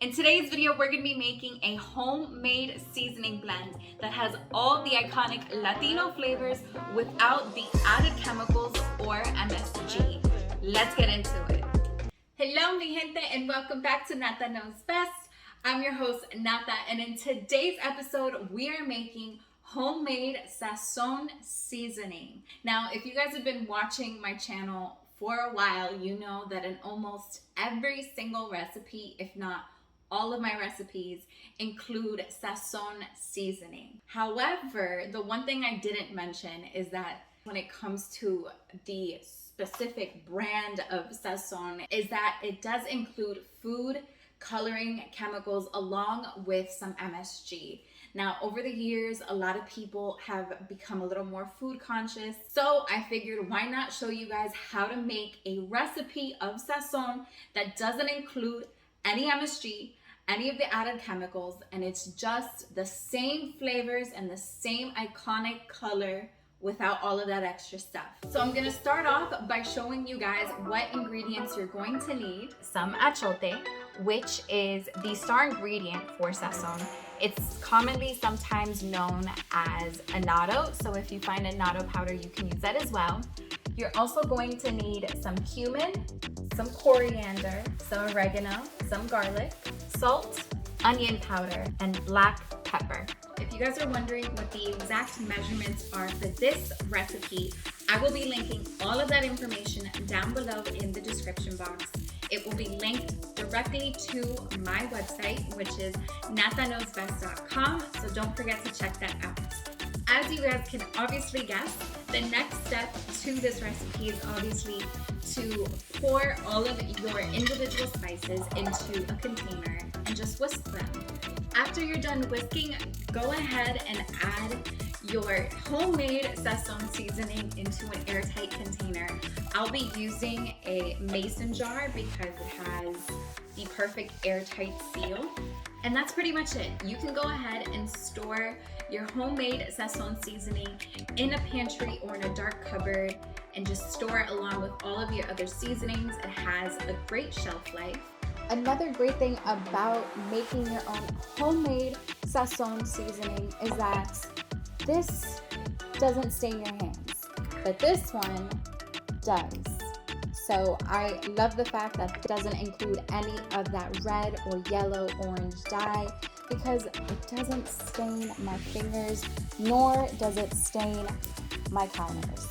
In today's video, we're gonna be making a homemade seasoning blend that has all the iconic Latino flavors without the added chemicals or MSG. Let's get into it. Hello, mi gente, and welcome back to Nata Knows Best. I'm your host, Nata, and in today's episode, we are making homemade Sazon seasoning. Now, if you guys have been watching my channel for a while, you know that in almost every single recipe, if not all of my recipes, include Sazon seasoning. However, the one thing I didn't mention is that when it comes to the specific brand of Sazon, is that it does include food coloring chemicals along with some MSG. Now, over the years, a lot of people have become a little more food conscious. So I figured, why not show you guys how to make a recipe of Sazon that doesn't include any MSG, any of the added chemicals, and it's just the same flavors and the same iconic color without all of that extra stuff. So I'm gonna start off by showing you guys what ingredients you're going to need. Some achote, which is the star ingredient for Sazon. It's commonly sometimes known as annatto, so if you find annatto powder, you can use that as well. You're also going to need some cumin, some coriander, some oregano, some garlic, salt, onion powder, and black pepper. If you guys are wondering what the exact measurements are for this recipe, I will be linking all of that information down below in the description box. It will be linked directly to my website, which is nataknowsbest.com, so don't forget to check that out. As you guys can obviously guess, the next step to this recipe is obviously to pour all of your individual spices into a container and just whisk them. After you're done whisking, go ahead and add your homemade Sazon seasoning into an airtight container. I'll be using a mason jar because it has the perfect airtight seal. And that's pretty much it. You can go ahead and store your homemade Sazon seasoning in a pantry or in a dark cupboard and just store it along with all of your other seasonings. It has a great shelf life. Another great thing about making your own homemade Sazon seasoning is that this doesn't stain your hands, but this one does. So I love the fact that it doesn't include any of that red or yellow orange dye because it doesn't stain my fingers, nor does it stain my counters.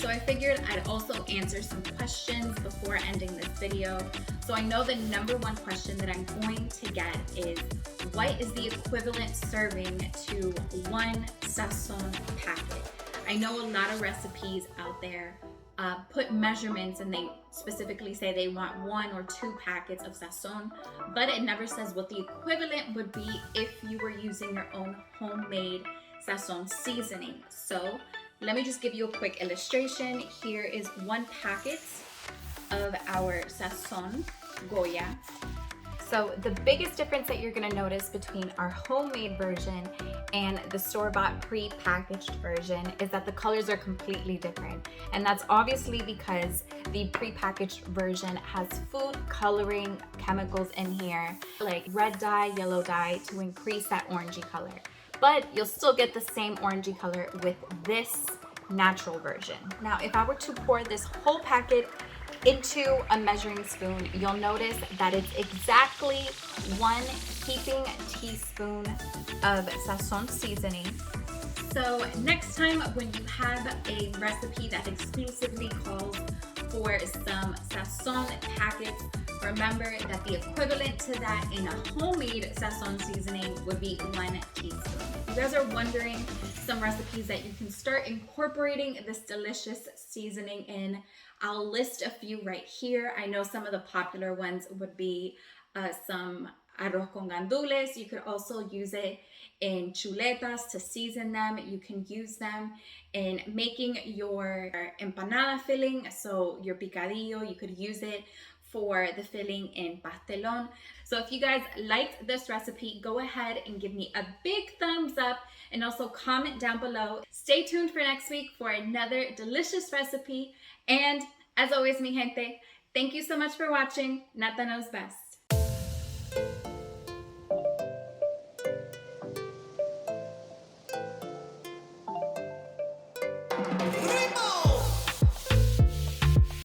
So I figured I'd also answer some questions before ending this video. So I know the number one question that I'm going to get is, what is the equivalent serving to one Sazon packet? I know a lot of recipes out there put measurements and they specifically say they want 1 or 2 packets of Sazon, but it never says what the equivalent would be if you were using your own homemade Sazon seasoning. So let me just give you a quick illustration. Here is 1 packet of our Sazon Goya. So the biggest difference that you're gonna notice between our homemade version and the store-bought pre-packaged version is that the colors are completely different. And that's obviously because the pre-packaged version has food coloring chemicals in here, like red dye, yellow dye, to increase that orangey color. But you'll still get the same orangey color with this natural version. Now, if I were to pour this whole packet into a measuring spoon, you'll notice that it's exactly 1 heaping teaspoon of Sazon seasoning. So next time when you have a recipe that exclusively calls for some Sazon packets, remember that the equivalent to that in a homemade Sazon seasoning would be 1 teaspoon. If you guys are wondering some recipes that you can start incorporating this delicious seasoning in, I'll list a few right here. I know some of the popular ones would be some arroz con gandules. You could also use it in chuletas to season them. You can use them in making your empanada filling, so your picadillo. You could use it for the filling in pastelón. So if you guys liked this recipe, go ahead and give me a big thumbs up and also comment down below. Stay tuned for next week for another delicious recipe. And as always, mi gente, thank you so much for watching. Nata Knows Best.